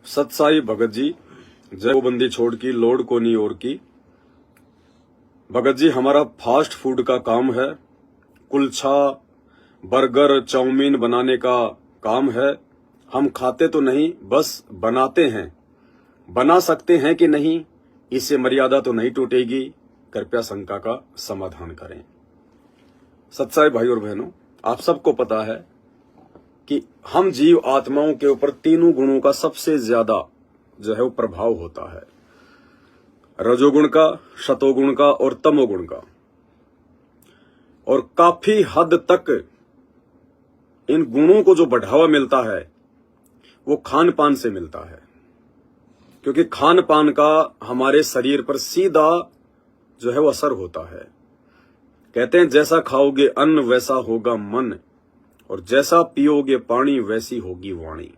सतसाई भगत जी, जय बंदी छोड़ की लोड को नहीं और की। भगत जी, हमारा फास्ट फूड का काम है, कुलछा बर्गर चाउमीन बनाने का काम है। हम खाते तो नहीं, बस बनाते हैं। बना सकते हैं कि नहीं, इससे मर्यादा तो नहीं टूटेगी। कृपया शंका का समाधान करें। सत्साई भाई और बहनों, आप सबको पता है कि हम जीव आत्माओं के ऊपर तीनों गुणों का सबसे ज्यादा जो है वो प्रभाव होता है, रजोगुण का, शतोगुण का और तमोगुण का। और काफी हद तक इन गुणों को जो बढ़ावा मिलता है वो खान पान से मिलता है, क्योंकि खान पान का हमारे शरीर पर सीधा जो है वो असर होता है। कहते हैं जैसा खाओगे अन्न वैसा होगा मन, और जैसा पियोगे पानी वैसी होगी वाणी।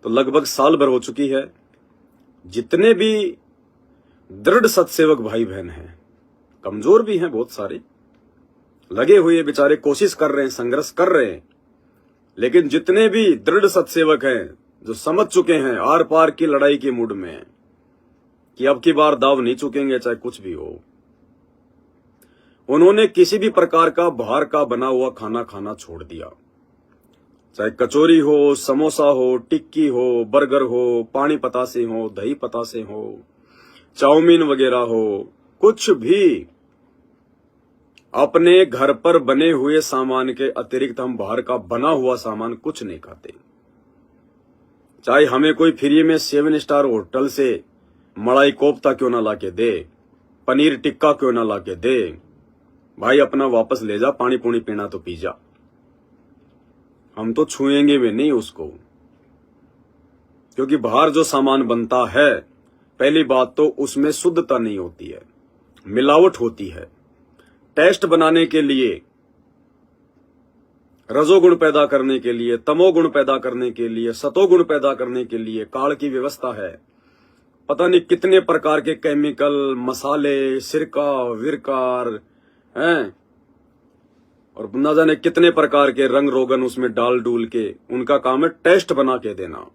तो लगभग साल भर हो चुकी है, जितने भी दृढ़ सत्सेवक भाई बहन हैं, कमजोर भी हैं बहुत सारे, लगे हुए बेचारे कोशिश कर रहे हैं, संघर्ष कर रहे हैं, लेकिन जितने भी दृढ़ सत्सेवक हैं जो समझ चुके हैं, आर पार की लड़ाई के मूड में हैं कि अब की बार दाव नहीं चुकेंगे चाहे कुछ भी हो, उन्होंने किसी भी प्रकार का बाहर का बना हुआ खाना खाना छोड़ दिया। चाहे कचौरी हो, समोसा हो, टिक्की हो, बर्गर हो, पानी पतासे हो, दही पतासे हो, चाउमीन वगैरह हो, कुछ भी अपने घर पर बने हुए सामान के अतिरिक्त हम बाहर का बना हुआ सामान कुछ नहीं खाते। चाहे हमें कोई फ्री में 7 स्टार होटल से मलाई कोफ्ता क्यों ना लाके दे, पनीर टिक्का क्यों ना लाके दे, भाई अपना वापस ले जा, पानी पूनी पीना तो पी जा, हम तो छुएंगे भी नहीं उसको। क्योंकि बाहर जो सामान बनता है, पहली बात तो उसमें शुद्धता नहीं होती है, मिलावट होती है। टेस्ट बनाने के लिए, रजोगुण पैदा करने के लिए, तमोगुण पैदा करने के लिए, सतोगुण पैदा करने के लिए काल की व्यवस्था है। पता नहीं कितने प्रकार के केमिकल, मसाले, सिरका विरकार हैं, और न जाने कितने प्रकार के रंग रोगन उसमें डाल डूल के उनका काम है टेस्ट बना के देना।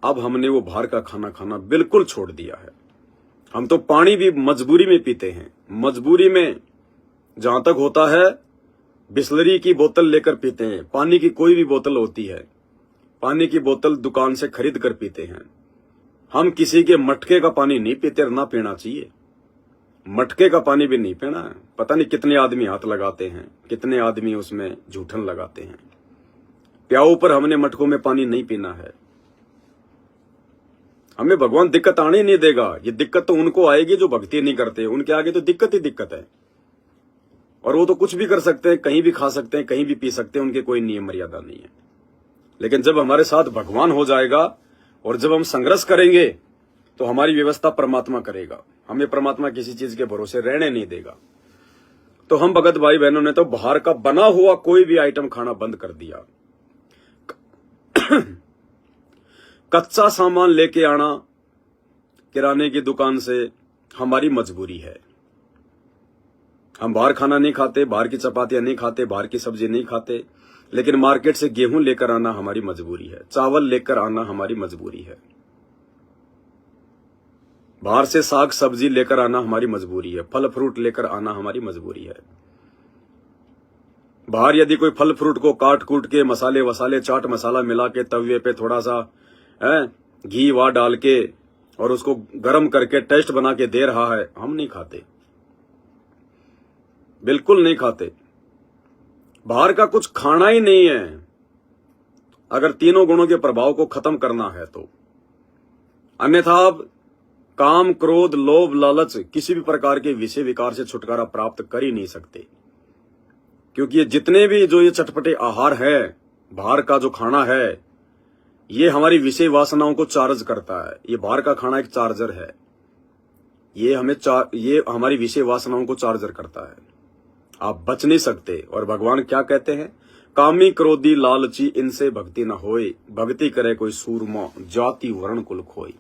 अब हमने वो बाहर का खाना खाना बिल्कुल छोड़ दिया है। हम तो पानी भी मजबूरी में पीते हैं, मजबूरी में जहां तक होता है बिस्लरी की बोतल लेकर पीते हैं। पानी की कोई भी बोतल होती है, पानी की बोतल दुकान से खरीद कर पीते हैं। हम किसी के मटके का पानी नहीं पीते, और ना पीना चाहिए। मटके का पानी भी नहीं पीना है। पता नहीं कितने आदमी हाथ लगाते हैं, कितने आदमी उसमें जूठन लगाते हैं। प्याऊ पर हमने मटकों में पानी नहीं पीना है। हमें भगवान दिक्कत आने नहीं देगा। ये दिक्कत तो उनको आएगी जो भक्ति नहीं करते, उनके आगे तो दिक्कत ही दिक्कत है। और वो तो कुछ भी कर सकते हैं, कहीं भी खा सकते हैं, कहीं भी पी सकते हैं, उनके कोई नियम मर्यादा नहीं है। लेकिन जब हमारे साथ भगवान हो जाएगा और जब हम संघर्ष करेंगे तो हमारी व्यवस्था परमात्मा करेगा। हमें परमात्मा किसी चीज के भरोसे रहने नहीं देगा। तो हम भगत भाई बहनों ने तो बाहर का बना हुआ कोई भी आइटम खाना बंद कर दिया। कच्चा सामान लेके आना किराने की दुकान से हमारी मजबूरी है। हम बाहर खाना नहीं खाते, बाहर की चपातियां नहीं खाते, बाहर की सब्जी नहीं खाते, लेकिन मार्केट से गेहूं लेकर आना हमारी मजबूरी है, चावल लेकर आना हमारी मजबूरी है, बाहर से साग सब्जी लेकर आना हमारी मजबूरी है, फल फ्रूट लेकर आना हमारी मजबूरी है। बाहर यदि कोई फल फ्रूट को काट कूट के मसाले वसाले, चाट मसाला मिला के तवे पे थोड़ा सा घी वा डाल के और उसको गर्म करके टेस्ट बना के दे रहा है, हम नहीं खाते, बिल्कुल नहीं खाते। बाहर का कुछ खाना ही नहीं है अगर तीनों गुणों के प्रभाव को खत्म करना है तो। अन्यथा आप काम, क्रोध, लोभ, लालच, किसी भी प्रकार के विषय विकार से छुटकारा प्राप्त कर ही नहीं सकते। क्योंकि ये जितने भी जो ये चटपटे आहार है, बाहर का जो खाना है, ये हमारी विषय वासनाओं को चार्ज करता है। ये बाहर का खाना एक चार्जर है, ये हमारी विषय वासनाओं को चार्जर करता है। आप बच नहीं सकते। और भगवान क्या कहते हैं, कामी क्रोधी लालची इनसे भक्ति न होए, भक्ति करे कोई सूरमा, जाति वर्ण कुल खोई।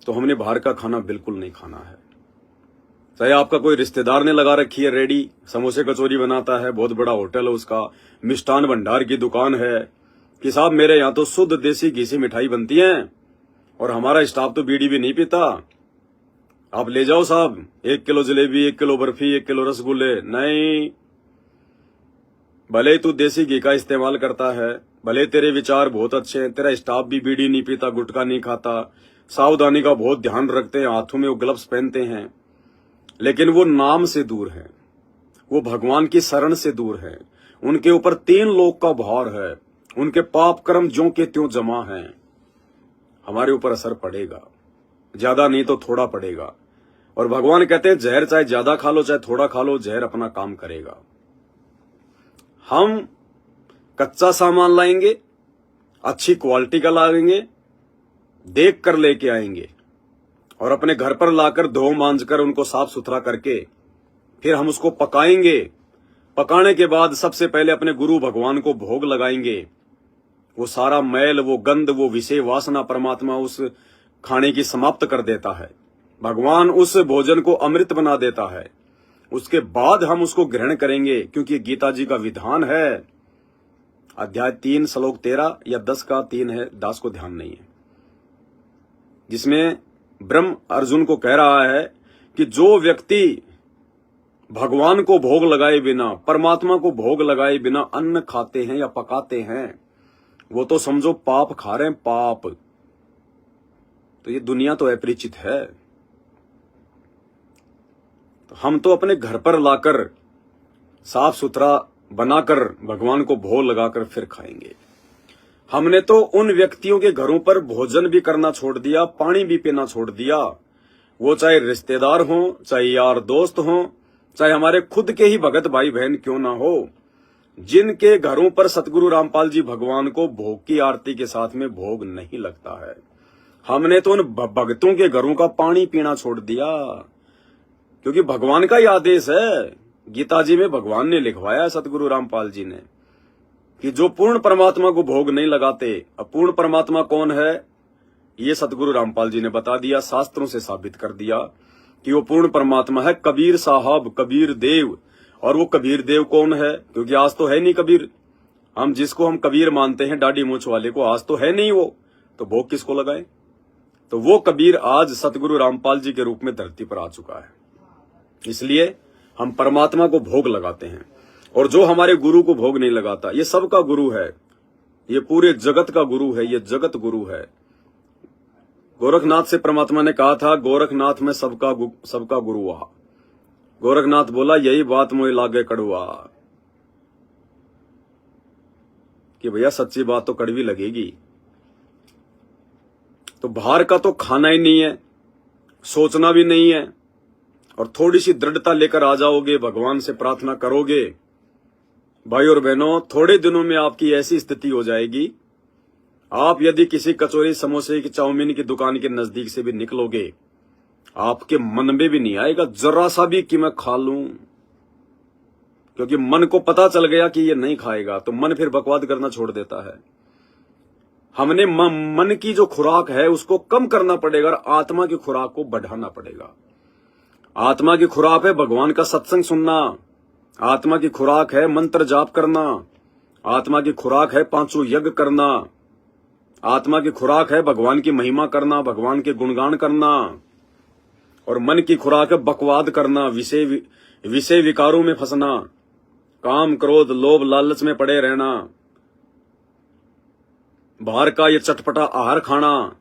तो हमने बाहर का खाना बिल्कुल नहीं खाना है। चाहे आपका कोई रिश्तेदार ने लगा रखी है रेडी, समोसे कचौरी बनाता है, बहुत बड़ा होटल है उसका, मिष्ठान भंडार की दुकान है, कि साहब मेरे यहाँ तो शुद्ध देसी घी से मिठाई बनती है और हमारा स्टाफ तो बीड़ी भी नहीं पीता, आप ले जाओ साहब 1 kilo jalebi, 1 kilo barfi, 1 kilo रसगुल्ले। नहीं, भले ही तू देसी घी का इस्तेमाल करता है, भले तेरे विचार बहुत अच्छे हैं, तेरा स्टाफ भी बीड़ी नहीं पीता, गुटखा नहीं खाता, सावधानी का बहुत ध्यान रखते हैं, हाथों में वो ग्लव्स पहनते हैं, लेकिन वो नाम से दूर है, वो भगवान की शरण से दूर है, उनके ऊपर 3 लोक का भार है, उनके पाप कर्म ज्यों के त्यों जमा हैं। हमारे ऊपर असर पड़ेगा, ज्यादा नहीं तो थोड़ा पड़ेगा। और भगवान कहते हैं जहर चाहे ज्यादा खा लो चाहे थोड़ा खा लो, जहर अपना काम करेगा। हम कच्चा सामान लाएंगे, अच्छी क्वालिटी का लाएंगे, देख कर लेके आएंगे और अपने घर पर लाकर धो मांझ कर उनको साफ सुथरा करके फिर हम उसको पकाएंगे। पकाने के बाद सबसे पहले अपने गुरु भगवान को भोग लगाएंगे। वो सारा मैल, वो गंध, वो विषय वासना परमात्मा उस खाने की समाप्त कर देता है। भगवान उस भोजन को अमृत बना देता है। उसके बाद हम उसको ग्रहण करेंगे, क्योंकि गीता जी का विधान है, अध्याय 3 श्लोक 13 या 10 का 3 है, दास को ध्यान नहीं है, जिसमें ब्रह्म अर्जुन को कह रहा है कि जो व्यक्ति भगवान को भोग लगाए बिना, परमात्मा को भोग लगाए बिना अन्न खाते हैं या पकाते हैं, वो तो समझो पाप खा रहे हैं, पाप। तो ये दुनिया तो अपरिचित है। तो हम तो अपने घर पर लाकर साफ सुथरा बनाकर भगवान को भोग लगाकर फिर खाएंगे। हमने तो उन व्यक्तियों के घरों पर भोजन भी करना छोड़ दिया, पानी भी पीना छोड़ दिया, वो चाहे रिश्तेदार हों, चाहे यार दोस्त हों, चाहे हमारे खुद के ही भगत भाई बहन क्यों ना हो, जिनके घरों पर सतगुरु रामपाल जी भगवान को भोग की आरती के साथ में भोग नहीं लगता है। हमने तो उन भगतों के घरों का पानी पीना छोड़ दिया, क्योंकि भगवान का ही आदेश है। गीता जी में भगवान ने लिखवाया, सतगुरु रामपाल जी ने, कि जो पूर्ण परमात्मा को भोग नहीं लगाते। अब पूर्ण परमात्मा कौन है, ये सतगुरु रामपाल जी ने बता दिया, शास्त्रों से साबित कर दिया कि वो पूर्ण परमात्मा है कबीर साहब, कबीर देव। और वो कबीर देव कौन है, क्योंकि आज तो है नहीं कबीर। हम जिसको हम कबीर मानते हैं, दाढ़ी मूंछ वाले को, आज तो है नहीं वो, तो भोग किसको लगाए। तो वो कबीर आज सतगुरु रामपाल जी के रूप में धरती पर आ चुका है। इसलिए हम परमात्मा को भोग लगाते हैं। और जो हमारे गुरु को भोग नहीं लगाता, ये सबका गुरु है, ये पूरे जगत का गुरु है, ये जगत गुरु है। गोरखनाथ से परमात्मा ने कहा था, गोरखनाथ में सबका गुरु आ। गोरखनाथ बोला, यही बात मुझे लागे कड़वा, कि भैया सच्ची बात तो कड़वी लगेगी। तो बाहर का तो खाना ही नहीं है, सोचना भी नहीं है, और थोड़ी सी दृढ़ता लेकर आ जाओगे, भगवान से प्रार्थना करोगे, भाई और बहनों, थोड़े दिनों में आपकी ऐसी स्थिति हो जाएगी, आप यदि किसी कचौरी, समोसे की, चाउमीन की दुकान के नजदीक से भी निकलोगे, आपके मन में भी नहीं आएगा जरा सा भी कि मैं खा लूं, क्योंकि मन को पता चल गया कि ये नहीं खाएगा, तो मन फिर बकवाद करना छोड़ देता है। हमने मन की जो खुराक है उसको कम करना पड़ेगा और आत्मा की खुराक को बढ़ाना पड़ेगा। आत्मा की खुराक है भगवान का सत्संग सुनना, आत्मा की खुराक है मंत्र जाप करना, आत्मा की खुराक है 5 यज्ञ करना, आत्मा की खुराक है भगवान की महिमा करना, भगवान के गुणगान करना। और मन की खुराक है बकवाद करना, विषय विकारों में फंसना, काम क्रोध लोभ लालच में पड़े रहना, बाहर का ये चटपटा आहार खाना,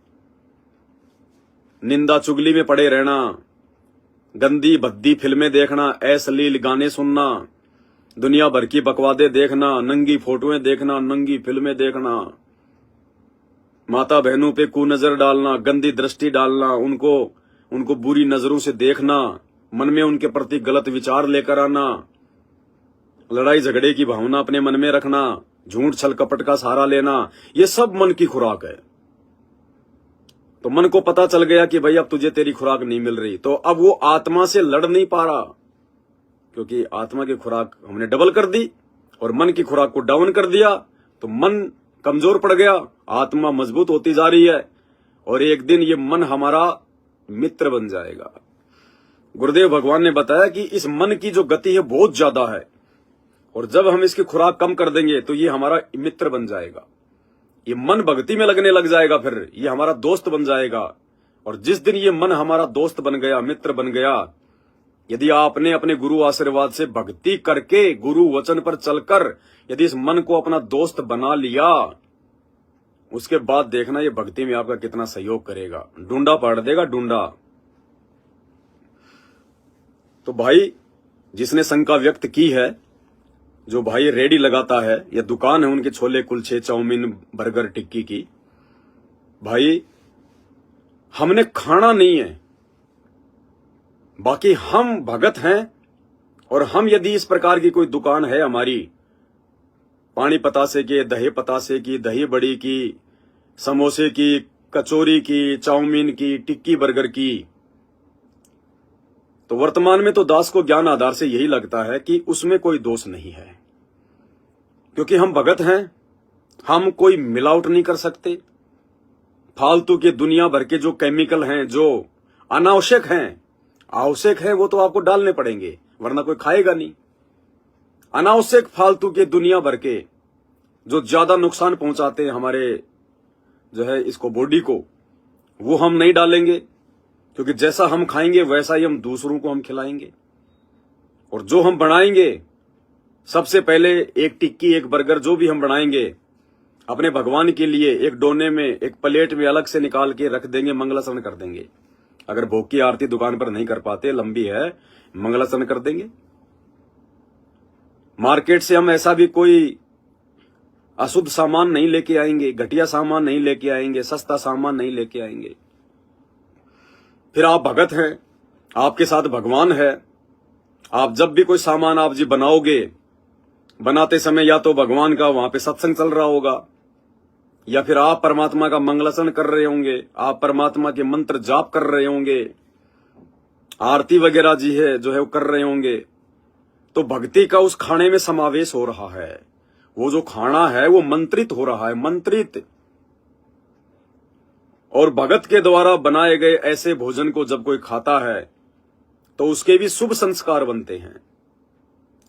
निंदा चुगली में पड़े रहना, गंदी भद्दी फिल्में देखना, अश्लील गाने सुनना, दुनिया भर की बकवादे देखना, नंगी फोटोएं देखना, नंगी फिल्में देखना, माता बहनों पे कुनजर डालना, गंदी दृष्टि डालना, उनको बुरी नजरों से देखना, मन में उनके प्रति गलत विचार लेकर आना, लड़ाई झगड़े की भावना अपने मन में रखना, झूठ छल कपट का सहारा लेना, ये सब मन की खुराक है। तो मन को पता चल गया कि भाई अब तुझे तेरी खुराक नहीं मिल रही, तो अब वो आत्मा से लड़ नहीं पा रहा, क्योंकि आत्मा की खुराक हमने डबल कर दी और मन की खुराक को डाउन कर दिया। तो मन कमजोर पड़ गया, आत्मा मजबूत होती जा रही है, और एक दिन ये मन हमारा मित्र बन जाएगा। गुरुदेव भगवान ने बताया कि इस मन की जो गति है बहुत ज्यादा है, और जब हम इसकी खुराक कम कर देंगे तो ये हमारा मित्र बन जाएगा, ये मन भक्ति में लगने लग जाएगा, फिर ये हमारा दोस्त बन जाएगा। और जिस दिन ये मन हमारा दोस्त बन गया, मित्र बन गया, यदि आपने अपने गुरु आशीर्वाद से भक्ति करके गुरु वचन पर चलकर यदि इस मन को अपना दोस्त बना लिया, उसके बाद देखना ये भक्ति में आपका कितना सहयोग करेगा, डूंडा पाड़ देगा, डूंडा। तो भाई जिसने शंका व्यक्त की है, जो भाई रेडी लगाता है या दुकान है उनके छोले कुलचे चाउमीन बर्गर टिक्की की, भाई हमने खाना नहीं है, बाकी हम भगत हैं। और हम यदि इस प्रकार की कोई दुकान है हमारी, पानी पतासे के, दही पतासे की, दही बड़ी की, समोसे की, कचौरी की, चाउमीन की, टिक्की बर्गर की, तो वर्तमान में तो दास को ज्ञान आधार से यही लगता है कि उसमें कोई दोष नहीं है, क्योंकि हम भगत हैं, हम कोई मिलावट नहीं कर सकते। फालतू के दुनिया भर के जो केमिकल हैं, जो अनावश्यक हैं, आवश्यक है वो तो आपको डालने पड़ेंगे, वरना कोई खाएगा नहीं। अनावश्यक फालतू के दुनिया भर के जो ज्यादा नुकसान पहुंचाते हैं हमारे जो है इसको बॉडी को, वो हम नहीं डालेंगे, क्योंकि जैसा हम खाएंगे वैसा ही हम दूसरों को हम खिलाएंगे। और जो हम बनाएंगे, सबसे पहले एक टिक्की एक बर्गर जो भी हम बनाएंगे अपने भगवान के लिए एक डोने में एक प्लेट में अलग से निकाल के रख देंगे, मंगलाचरण कर देंगे। अगर भोग की आरती दुकान पर नहीं कर पाते, लंबी है, मंगलाचरण कर देंगे। मार्केट से हम ऐसा भी कोई अशुद्ध सामान नहीं लेके आएंगे, घटिया सामान नहीं लेके आएंगे, सस्ता सामान नहीं लेके आएंगे। फिर आप भगत हैं, आपके साथ भगवान है। आप जब भी कोई सामान आप जी बनाओगे, बनाते समय या तो भगवान का वहां पे सत्संग चल रहा होगा, या फिर आप परमात्मा का मंगलाचरण कर रहे होंगे, आप परमात्मा के मंत्र जाप कर रहे होंगे, आरती वगैरह जी है जो है वो कर रहे होंगे। तो भक्ति का उस खाने में समावेश हो रहा है। वो जो खाना है वो मंत्रित हो रहा है, मंत्रित। और भगत के द्वारा बनाए गए ऐसे भोजन को जब कोई खाता है तो उसके भी शुभ संस्कार बनते हैं।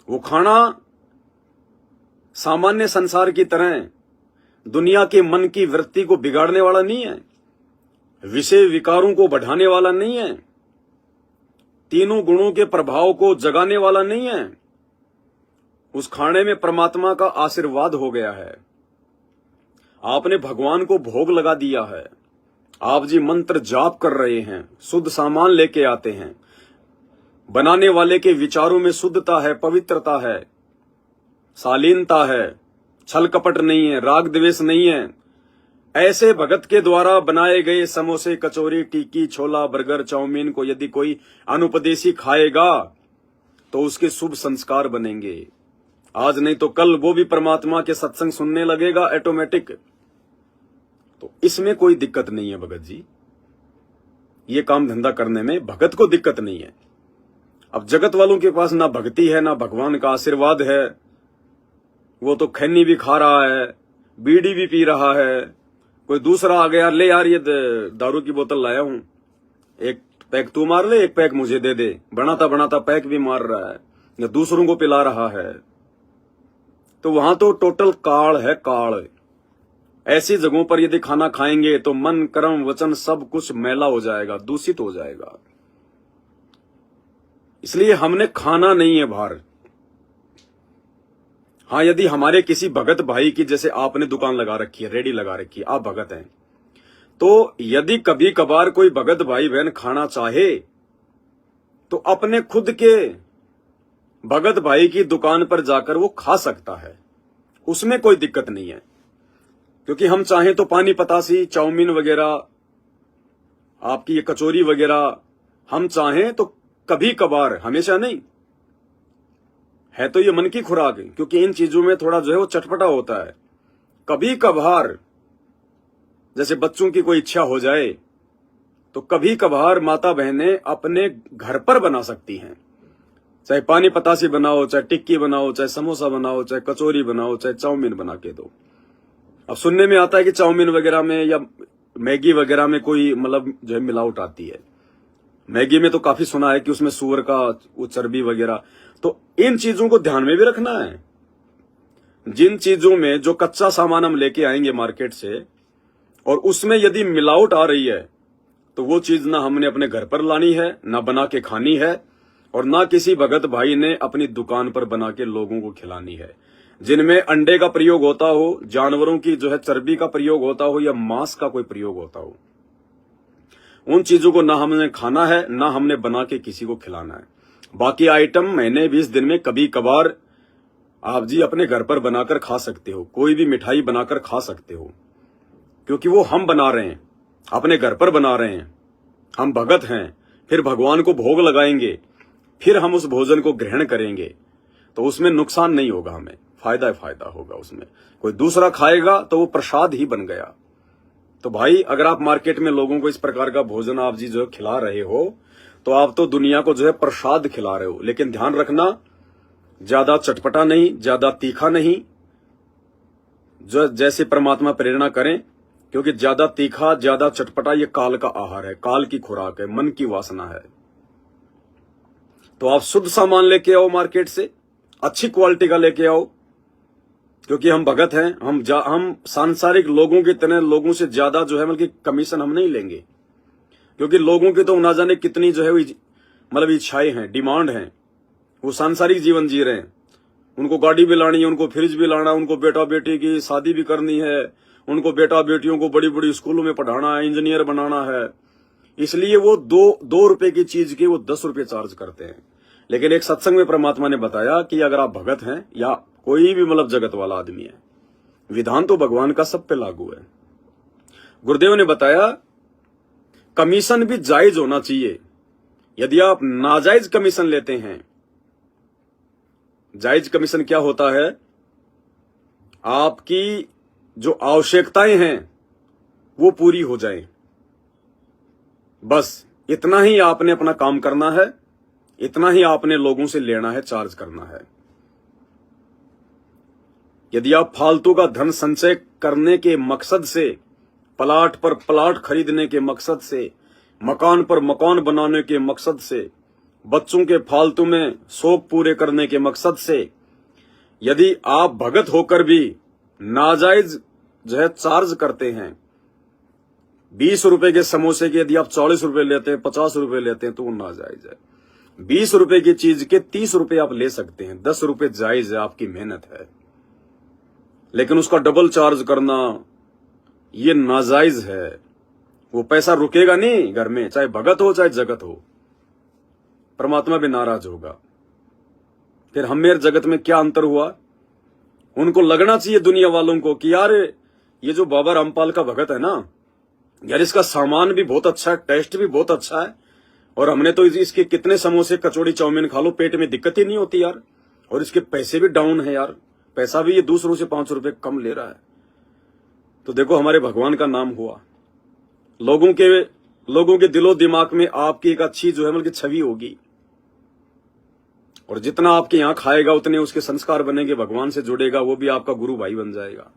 वो खाना सामान्य संसार की तरह दुनिया के मन की वृत्ति को बिगाड़ने वाला नहीं है, विषय विकारों को बढ़ाने वाला नहीं है, तीनों गुणों के प्रभाव को जगाने वाला नहीं है। उस खाने में परमात्मा का आशीर्वाद हो गया है। आपने भगवान को भोग लगा दिया है, आप जी मंत्र जाप कर रहे हैं, शुद्ध सामान लेके आते हैं, बनाने वाले के विचारों में शुद्धता है, पवित्रता है, शालीनता है, छल कपट नहीं है, राग द्वेष नहीं है। ऐसे भगत के द्वारा बनाए गए समोसे कचौरी टिक्की छोला बर्गर चाउमीन को यदि कोई अनुपदेशी खाएगा तो उसके शुभ संस्कार बनेंगे। आज नहीं तो कल वो भी परमात्मा के सत्संग सुनने लगेगा ऑटोमेटिक। तो इसमें कोई दिक्कत नहीं है भगत जी, ये काम धंधा करने में भगत को दिक्कत नहीं है। अब जगत वालों के पास ना भक्ति है ना भगवान का आशीर्वाद है, वो तो खैनी भी खा रहा है, बीड़ी भी पी रहा है। कोई दूसरा आ गया, ले यार ये दारू की बोतल लाया हूं, एक पैक तू मार ले, एक पैक मुझे दे दे, बनाता बनाता पैक भी मार रहा है या दूसरों को पिला रहा है। तो वहां तो टोटल काल है, काल। ऐसी जगहों पर यदि खाना खाएंगे तो मन कर्म वचन सब कुछ मैला हो जाएगा, दूषित हो जाएगा। इसलिए हमने खाना नहीं है बाहर। हाँ, यदि हमारे किसी भगत भाई की, जैसे आपने दुकान लगा रखी है, रेडी लगा रखी है, आप भगत हैं, तो यदि कभी कभार कोई भगत भाई बहन खाना चाहे तो अपने खुद के भगत भाई की दुकान पर जाकर वो खा सकता है, उसमें कोई दिक्कत नहीं है। क्योंकि हम चाहें तो पानी पतासी चाउमीन वगैरह, आपकी ये कचौरी वगैरह, हम चाहें तो कभी कभार, हमेशा नहीं है। तो ये मन की खुराक है, क्योंकि इन चीजों में थोड़ा जो है वो चटपटा होता है। कभी कभार जैसे बच्चों की कोई इच्छा हो जाए तो कभी कभार माता बहनें अपने घर पर बना सकती हैं। चाहे पानी पतासी बनाओ, चाहे टिक्की बनाओ, चाहे समोसा बनाओ, चाहे कचौरी बनाओ, चाहे चाउमीन बना के दो। अब सुनने में आता है कि चाउमीन वगैरह में या मैगी वगैरह में कोई मतलब जो है मिलावट आती है। मैगी में तो काफी सुना है कि उसमें सूअर का वो चर्बी वगैरह, तो इन चीजों को ध्यान में भी रखना है। जिन चीजों में जो कच्चा सामान हम लेके आएंगे मार्केट से और उसमें यदि मिलावट आ रही है तो वो चीज ना हमने अपने घर पर लानी है, ना बना के खानी है, और ना किसी भगत भाई ने अपनी दुकान पर बना के लोगों को खिलानी है। जिनमें अंडे का प्रयोग होता हो, जानवरों की जो है चर्बी का प्रयोग होता हो, या मांस का कोई प्रयोग होता हो, उन चीजों को ना हमने खाना है, ना हमने बना के किसी को खिलाना है। बाकी आइटम महीने 20 दिन में कभी कभार आप जी अपने घर पर बनाकर खा सकते हो, कोई भी मिठाई बनाकर खा सकते हो, क्योंकि वो हम बना रहे हैं, अपने घर पर बना रहे हैं, हम भगत हैं, फिर भगवान को भोग लगाएंगे, फिर हम उस भोजन को ग्रहण करेंगे, तो उसमें नुकसान नहीं होगा, हमें फायदा फायदा होगा उसमें। कोई दूसरा खाएगा तो वो प्रसाद ही बन गया। तो भाई अगर आप मार्केट में लोगों को इस प्रकार का भोजन आप जी जो है खिला रहे हो, तो आप तो दुनिया को जो है प्रसाद खिला रहे हो। लेकिन ध्यान रखना, ज्यादा चटपटा नहीं, ज्यादा तीखा नहीं, जो जैसे परमात्मा प्रेरणा करें, क्योंकि ज्यादा तीखा ज्यादा चटपटा ये काल का आहार है, काल की खुराक है, मन की वासना है। तो आप शुद्ध सामान लेके आओ मार्केट से, अच्छी क्वालिटी का लेके आओ, क्योंकि हम भगत हैं, हम सांसारिक लोगों की तरह लोगों से ज्यादा जो है मतलब कमीशन हम नहीं लेंगे, क्योंकि लोगों की तो ना जाने कितनी जो है मतलब इच्छाएं हैं, डिमांड हैं। वो सांसारिक जीवन जी रहे हैं, उनको गाड़ी भी लानी है, उनको फ्रिज भी लाना है, उनको बेटा बेटी की शादी भी करनी है, उनको बेटा बेटियों को बड़ी बड़ी स्कूलों में पढ़ाना है, इंजीनियर बनाना है। इसलिए वो दो रुपए की चीज के वो 10 रुपए चार्ज करते हैं। लेकिन एक सत्संग में परमात्मा ने बताया कि अगर आप भगत हैं या कोई भी मतलब जगत वाला आदमी है, विधान तो भगवान का सब पे लागू है। गुरुदेव ने बताया कमीशन भी जायज होना चाहिए। यदि आप नाजायज कमीशन लेते हैं, जायज कमीशन क्या होता है, आपकी जो आवश्यकताएं हैं वो पूरी हो जाए, बस इतना ही आपने अपना काम करना है, इतना ही आपने लोगों से लेना है, चार्ज करना है। यदि आप फालतू का धन संचय करने के मकसद से, प्लाट पर प्लाट खरीदने के मकसद से, मकान पर मकान बनाने के मकसद से, बच्चों के फालतू में शौक पूरे करने के मकसद से, यदि आप भगत होकर भी नाजायज जो है चार्ज करते हैं, 20 रुपए के समोसे के यदि आप 40 रुपए लेते हैं, 50 रुपए लेते हैं, तो वो नाजायज है। 20 रुपए की चीज के 30 रुपए आप ले सकते हैं, 10 रुपए जायज है, आपकी मेहनत है। लेकिन उसका डबल चार्ज करना ये नाजायज है। वो पैसा रुकेगा नहीं घर में, चाहे भगत हो चाहे जगत हो, परमात्मा भी नाराज होगा। फिर हम मेरे जगत में क्या अंतर हुआ? उनको लगना चाहिए दुनिया वालों को कि यार ये जो बाबा रामपाल का भगत है ना यार, इसका सामान भी बहुत अच्छा है, टेस्ट भी बहुत अच्छा है, और हमने तो इसके कितने समोसे कचौड़ी चाउमीन खा लो, पेट में दिक्कत ही नहीं होती यार, और इसके पैसे भी डाउन है यार, पैसा भी ये दूसरों से 5 रुपए कम ले रहा है। तो देखो हमारे भगवान का नाम हुआ, लोगों के दिलो दिमाग में आपकी एक अच्छी जो है मतलब छवि होगी, और जितना आपके यहां खाएगा उतने उसके संस्कार बनेंगे, भगवान से जुड़ेगा, वो भी आपका गुरु भाई बन जाएगा।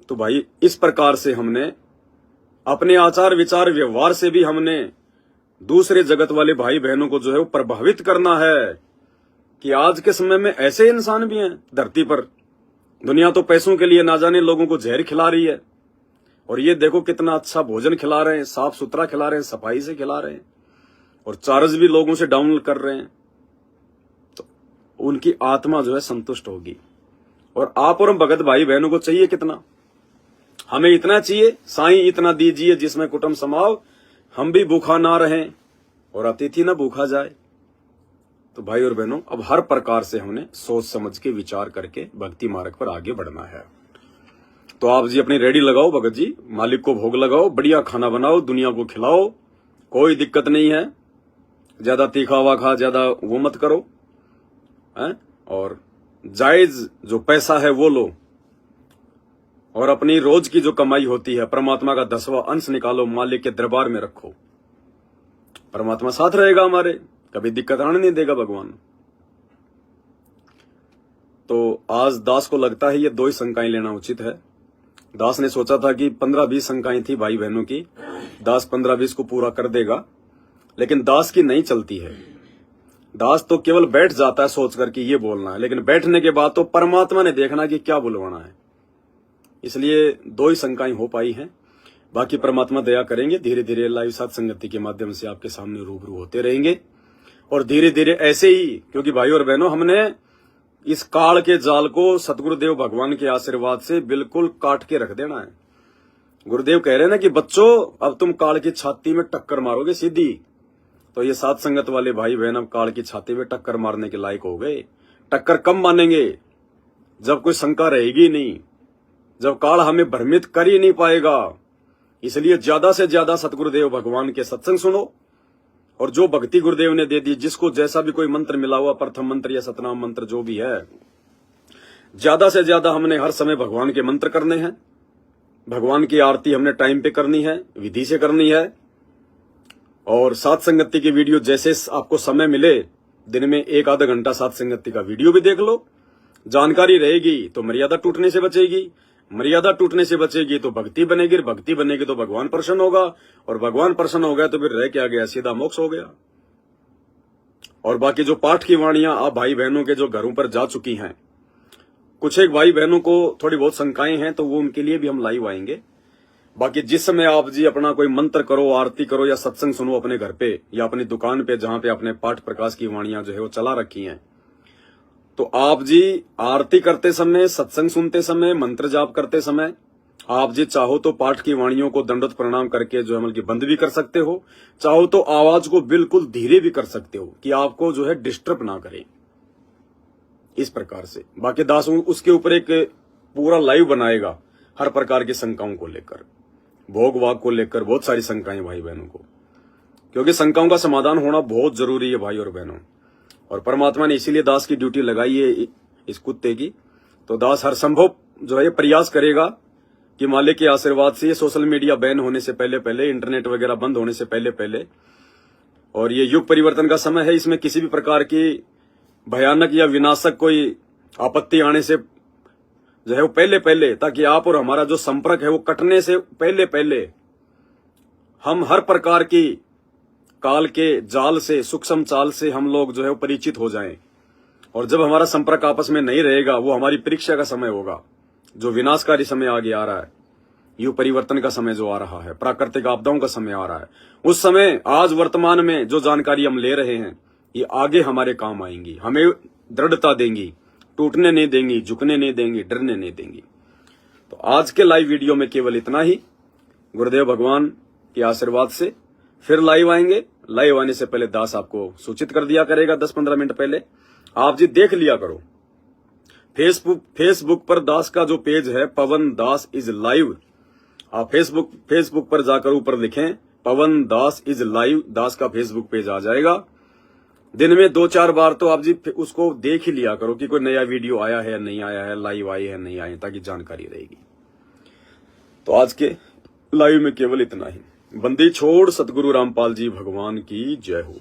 तो भाई इस प्रकार से हमने अपने आचार विचार व्यवहार से भी हमने दूसरे जगत वाले भाई बहनों को जो है वो प्रभावित करना है कि आज के समय में ऐसे इंसान भी हैं धरती पर। दुनिया तो पैसों के लिए ना जाने लोगों को जहर खिला रही है, और ये देखो कितना अच्छा भोजन खिला रहे हैं, साफ सुथरा खिला रहे हैं, सफाई से खिला रहे हैं, और चार्ज भी लोगों से डाउन कर रहे हैं। तो उनकी आत्मा जो है संतुष्ट होगी। और आप और हम भगत भाई बहनों को चाहिए कितना? हमें इतना चाहिए, साईं इतना दीजिए जिसमें कुटुंब समाओ, हम भी भूखा ना रहें और अतिथि ना भूखा जाए। तो भाई और बहनों, अब हर प्रकार से हमने सोच समझ के विचार करके भक्ति मार्ग पर आगे बढ़ना है। तो आप जी अपनी रेडी लगाओ भगत जी, मालिक को भोग लगाओ, बढ़िया खाना बनाओ, दुनिया को खिलाओ, कोई दिक्कत नहीं है। ज्यादा तीखा वाखा ज्यादा वो मत करो है, और जायज जो पैसा है वो लो, और अपनी रोज की जो कमाई होती है परमात्मा का 10वां अंश निकालो, मालिक के दरबार में रखो, परमात्मा साथ रहेगा हमारे, कभी दिक्कत आने नहीं देगा भगवान। तो आज दास को लगता है ये 2 ही शंकाएं लेना उचित है। दास ने सोचा था कि 15-20 शंकाएं थी भाई बहनों की, दास 15-20 को पूरा कर देगा, लेकिन दास की नहीं चलती है। दास तो केवल बैठ जाता है सोच कर कि ये बोलना है, लेकिन बैठने के बाद तो परमात्मा ने देखना कि क्या बुलवाना है। इसलिए 2 ही शंकाएं हो पाई हैं। बाकी परमात्मा दया करेंगे, धीरे धीरे लाइव सत्संगति के माध्यम से आपके सामने रूबरू होते रहेंगे। और धीरे धीरे ऐसे ही, क्योंकि भाई और बहनों, हमने इस काल के जाल को सतगुरुदेव भगवान के आशीर्वाद से बिल्कुल काट के रख देना है। गुरुदेव कह रहे हैं ना कि बच्चों, अब तुम काल की छाती में टक्कर मारोगे सीधी। तो ये सात संगत वाले भाई बहन अब काल की छाती में टक्कर मारने के लायक हो गए। टक्कर कम मानेंगे जब कोई शंका रहेगी नहीं, जब काल हमें भ्रमित कर ही नहीं पाएगा। इसलिए ज्यादा से ज्यादा सतगुरुदेव भगवान के सत्संग सुनो, और जो भक्ति गुरुदेव ने दे दी, जिसको जैसा भी कोई मंत्र मिला हुआ, प्रथम मंत्र या सतनाम मंत्र जो भी है, ज्यादा से ज्यादा हमने हर समय भगवान के मंत्र करने हैं। भगवान की आरती हमने टाइम पे करनी है, विधि से करनी है। और सात संगति की वीडियो जैसे आपको समय मिले, दिन में 1-आधा घंटा सात संगति का वीडियो भी देख लो। जानकारी रहेगी तो मर्यादा टूटने से बचेगी, मर्यादा टूटने से बचेगी तो भक्ति बनेगी, भक्ति बनेगी तो भगवान प्रसन्न होगा, और भगवान प्रसन्न हो गया तो फिर रह क्या गया, सीधा मोक्ष हो गया। और बाकी जो पाठ की वाणियां आप भाई बहनों के जो घरों पर जा चुकी हैं, कुछ एक भाई बहनों को थोड़ी बहुत शंकाएं हैं, तो वो उनके लिए भी हम लाइव आएंगे। बाकी जिस समय आप जी अपना कोई मंत्र करो, आरती करो या सत्संग सुनो अपने घर पे या अपनी दुकान पे, जहां पे अपने पाठ प्रकाश की वाणियां जो है वो चला रखी हैं, तो आप जी आरती करते समय, सत्संग सुनते समय, मंत्र जाप करते समय, आप जी चाहो तो पाठ की वाणियों को दंडवत प्रणाम करके जो है बंद भी कर सकते हो, चाहो तो आवाज को बिल्कुल धीरे भी कर सकते हो कि आपको जो है डिस्टर्ब ना करे, इस प्रकार से। बाकी दास उसके ऊपर एक पूरा लाइव बनाएगा हर प्रकार की शंकाओं को लेकर, भोग वाग को लेकर, बहुत सारी शंकाएं भाई बहनों को, क्योंकि शंकाओं का समाधान होना बहुत जरूरी है भाई और बहनों। और परमात्मा ने इसीलिए दास की ड्यूटी लगाई है इस कुत्ते की। तो दास हर संभव जो है प्रयास करेगा कि मालिक के आशीर्वाद से ये सोशल मीडिया बैन होने से पहले पहले, इंटरनेट वगैरह बंद होने से पहले पहले, और ये युग परिवर्तन का समय है, इसमें किसी भी प्रकार की भयानक या विनाशक कोई आपत्ति आने से जो है वो पहले पहले, ताकि आप और हमारा जो संपर्क है वो कटने से पहले पहले हम हर प्रकार की काल के जाल से, सूक्ष्म चाल से हम लोग जो है वो परिचित हो जाएं। और जब हमारा संपर्क आपस में नहीं रहेगा, वो हमारी परीक्षा का समय होगा, जो विनाशकारी समय आगे आ रहा है, युग परिवर्तन का समय जो आ रहा है, प्राकृतिक आपदाओं का समय आ रहा है। उस समय आज वर्तमान में जो जानकारी हम ले रहे हैं, ये आगे हमारे काम आएंगी, हमें दृढ़ता देंगी, टूटने नहीं देंगी, झुकने नहीं देंगी, डरने नहीं देंगी। तो आज के लाइव वीडियो में केवल इतना ही। गुरुदेव भगवान के आशीर्वाद से फिर लाइव आएंगे। लाइव आने से पहले दास आपको सूचित कर दिया करेगा 10-15 मिनट पहले। आप जी देख लिया करो, फेसबुक पर दास का जो पेज है, पवन दास इज लाइव, आप फेसबुक पर जाकर ऊपर लिखें पवन दास इज लाइव, दास का फेसबुक पेज आ जाएगा। दिन में 2-4 बार तो आप जी उसको देख ही लिया करो कि कोई नया वीडियो आया है, नहीं आया है, लाइव आई है, नहीं आई, ताकि जानकारी रहेगी। तो आज के लाइव में केवल इतना ही। बंदी छोड़ सतगुरु रामपाल जी भगवान की जय हो।